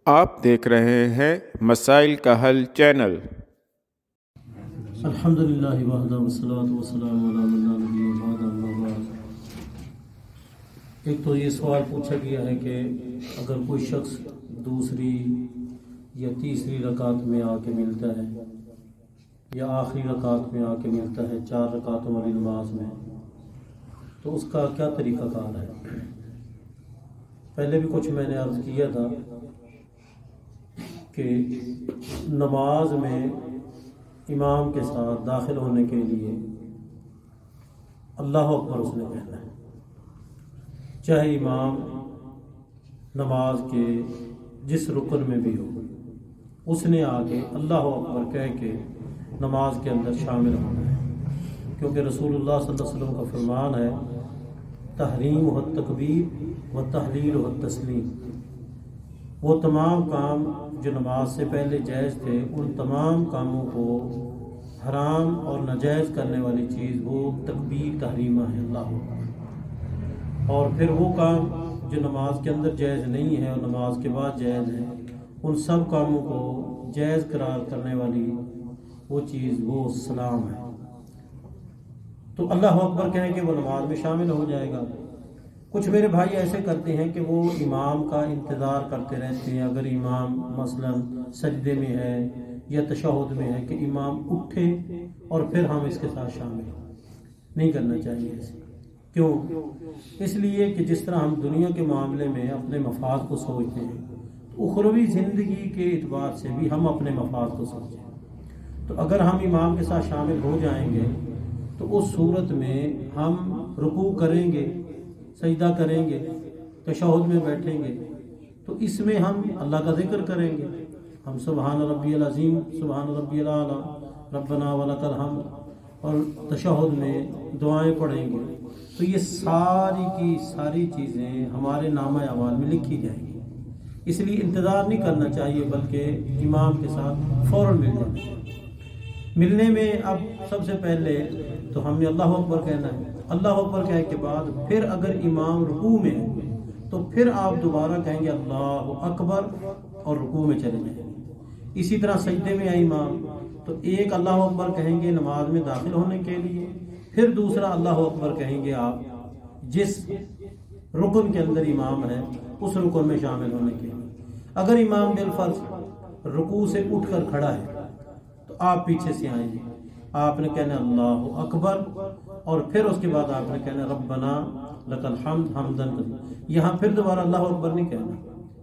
آپ دیکھ رہے ہیں مسائل کا حل چینل۔ الحمدللہ وحدہ والصلاۃ والسلام علی من لا نبی بعدہ اما بعد۔ ایک تو یہ سوال پوچھا گیا ہے کہ اگر کوئی شخص دوسری یا تیسری رکعت میں آ کے ملتا ہے یا آخری رکعت میں آ کے ملتا ہے 4 رکعتوں والی نماز میں، تو اس کا کیا طریقہ کار ہے؟ پہلے بھی کچھ میں نے عرض کیا تھا کہ نماز میں امام کے ساتھ داخل ہونے کے لیے اللہ اکبر اس نے کہنا ہے، چاہے امام نماز کے جس رکن میں بھی ہو، اس نے آگے اللہ اکبر کہہ کے نماز کے اندر شامل ہونا ہے، کیونکہ رسول اللہ صلی اللہ علیہ وسلم کا فرمان ہے تحریم و تکبیر و تحلیل و تسلیم۔ وہ تمام کام جو نماز سے پہلے جائز تھے، ان تمام کاموں کو حرام اور ناجائز کرنے والی چیز وہ تکبیر تحریمہ ہے اللہ اکبر، اور پھر وہ کام جو نماز کے اندر جائز نہیں ہے اور نماز کے بعد جائز ہے، ان سب کاموں کو جائز قرار کرنے والی وہ چیز وہ سلام ہے۔ تو اللہ اکبر کہیں کہ وہ نماز میں شامل ہو جائے گا۔ کچھ میرے بھائی ایسے کرتے ہیں کہ وہ امام کا انتظار کرتے رہتے ہیں، اگر امام مثلا سجدے میں ہے یا تشہد میں ہے کہ امام اٹھے اور پھر ہم اس کے ساتھ شامل ہوں۔ نہیں کرنا چاہیے ایسے۔ کیوں؟ اس لیے کہ جس طرح ہم دنیا کے معاملے میں اپنے مفاد کو سوچتے ہیں، تو اخروی زندگی کے اعتبار سے بھی ہم اپنے مفاد کو سوچیں۔ تو اگر ہم امام کے ساتھ شامل ہو جائیں گے تو اس صورت میں ہم رکوع کریں گے، سجدہ کریں گے، تشہد میں بیٹھیں گے، تو اس میں ہم اللہ کا ذکر کریں گے، ہم سبحان ربی العظیم، سبحان ربی الاعلی، ربنا ولک الحمد، اور تشہد میں دعائیں پڑھیں گے۔ تو یہ ساری کی ساری چیزیں ہمارے نامہ اعمال میں لکھی جائیں گی۔ اس لیے انتظار نہیں کرنا چاہیے، بلکہ امام کے ساتھ فوراً مل جانا چاہیے۔ ملنے میں اب سب سے پہلے تو ہم نے اللہ اکبر کہنا ہے۔ اللہ اکبر کہنے کے بعد پھر اگر امام رکوع میں ہے تو پھر آپ دوبارہ کہیں گے اللہ اکبر اور رکوع میں چلے جائیں گے۔ اسی طرح سجدے میں ہے امام تو ایک اللہ اکبر کہیں گے نماز میں داخل ہونے کے لیے، پھر دوسرا اللہ اکبر کہیں گے آپ جس رکن کے اندر امام ہے اس رکن میں شامل ہونے کے لیے۔ اگر امام بالفرض رکوع سے اٹھ کر کھڑا ہے تو آپ پیچھے سے آئیں گے، آپ نے کہنا اللہ اکبر، اور پھر اس کے بعد آپ نے کہنا ربنا لک الحمد حمدا کثیرا۔ یہاں پھر دوبارہ اللہ اکبر نہیں کہنا،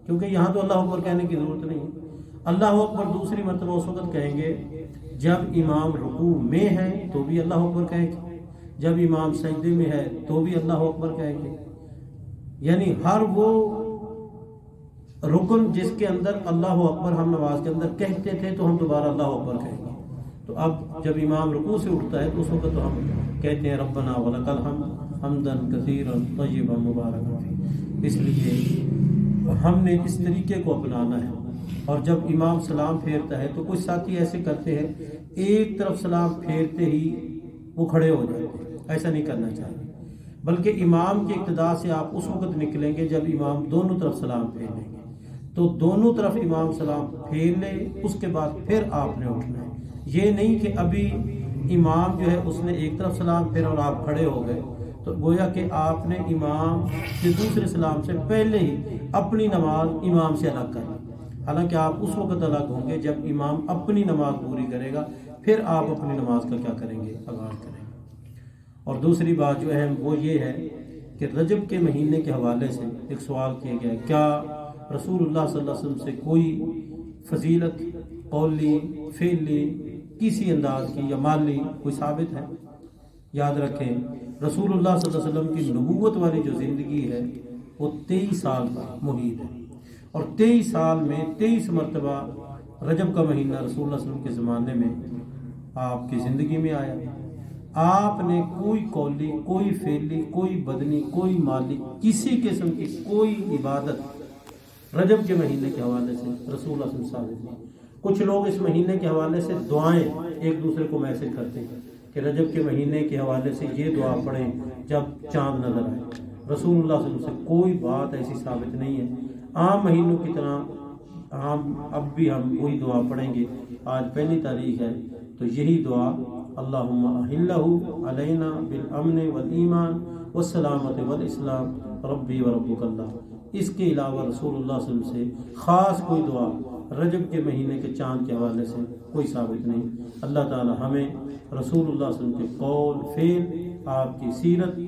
کیونکہ یہاں تو اللہ اکبر کہنے کی ضرورت نہیں ہے۔ اللہ اکبر دوسری مرتبہ اس وقت کہیں گے جب امام رکوع میں ہے تو بھی اللہ اکبر کہیں گے، جب امام سجدے میں ہے تو بھی اللہ اکبر کہیں گے، یعنی ہر وہ رکن جس کے اندر اللہ اکبر ہم نماز کے اندر کہتے تھے تو ہم دوبارہ اللہ اکبر کہیں گے۔ تو اب جب امام رکوع سے اٹھتا ہے تو اس وقت تو ہم کہتے ہیں ربنا ولک الحمد حمدا کثیرا طیبا مبارکا فیہ۔ اس لیے ہم نے اس طریقے کو اپنانا ہے۔ اور جب امام سلام پھیرتا ہے تو کچھ ساتھی ایسے کرتے ہیں ایک طرف سلام پھیرتے ہی وہ کھڑے ہو جاتے ہیں، ایسا نہیں کرنا چاہیے، بلکہ امام کی اقتداء سے آپ اس وقت نکلیں گے جب امام دونوں طرف سلام پھیر لیں گے، تو دونوں طرف امام سلام پھیر لے اس کے بعد پھر آپ نے اٹھنا ہے۔ یہ نہیں کہ ابھی امام جو ہے اس نے ایک طرف سلام پھیرا اور آپ کھڑے ہو گئے، تو گویا کہ آپ نے امام کے دوسرے سلام سے پہلے ہی اپنی نماز امام سے الگ کر لی۔ حالانکہ آپ اس وقت الگ ہوں گے جب امام اپنی نماز پوری کرے گا، پھر آپ اپنی نماز کا کیا کریں گے؟ آغاز کریں گے۔ اور دوسری بات جو اہم وہ یہ ہے کہ رجب کے مہینے کے حوالے سے ایک سوال کیا گیا ہے، کیا رسول اللہ صلی اللہ علیہ وسلم سے کوئی فضیلت قولی فعلی کسی انداز کی یا مالی کوئی ثابت ہے؟ یاد رکھیں رسول اللہ صلی اللہ علیہ وسلم کی نبوت والی جو زندگی ہے وہ 23 سال کا محیط ہے، اور 23 سال میں 23 مرتبہ رجب کا مہینہ رسول اللہ صلی اللہ علیہ وسلم کے زمانے میں آپ کی زندگی میں آیا۔ آپ نے کوئی قولی، کوئی فعلی، کوئی بدنی، کوئی مالی، کسی قسم کی کوئی عبادت رجب کے مہینے کے حوالے سے رسول اللہ صلی اللہ علیہ وسلم ثابت نہیں۔ کچھ لوگ اس مہینے کے حوالے سے دعائیں ایک دوسرے کو میسج کرتے ہیں کہ رجب کے مہینے کے حوالے سے یہ دعا پڑھیں جب چاند نظر آئے۔ رسول اللہ صلی اللہ علیہ وسلم سے کوئی بات ایسی ثابت نہیں ہے۔ عام مہینوں کی طرح اب بھی ہم وہی دعا پڑھیں گے. آج پہلی تاریخ ہے تو یہی دعا اللہم احلہ علینا بالامن والایمان والسلامت والاسلام ربی وربک اللہ. اس کے علاوہ رسول اللہ صلی اللہ علیہ وسلم سے خاص کوئی دعا رجب کے مہینے کے چاند کے حوالے سے کوئی ثابت نہیں. اللہ تعالی ہمیں رسول اللہ صلی اللہ علیہ وسلم کے قول، فعل، آپ کی سیرت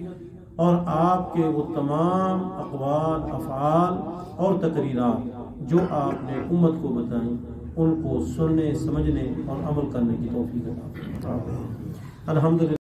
اور آپ کے وہ تمام اقوال، افعال اور تقریرات جو آپ نے امت کو بتائیں ان کو سننے، سمجھنے اور عمل کرنے کی توفیق عطا فرمائے. الحمدللہ.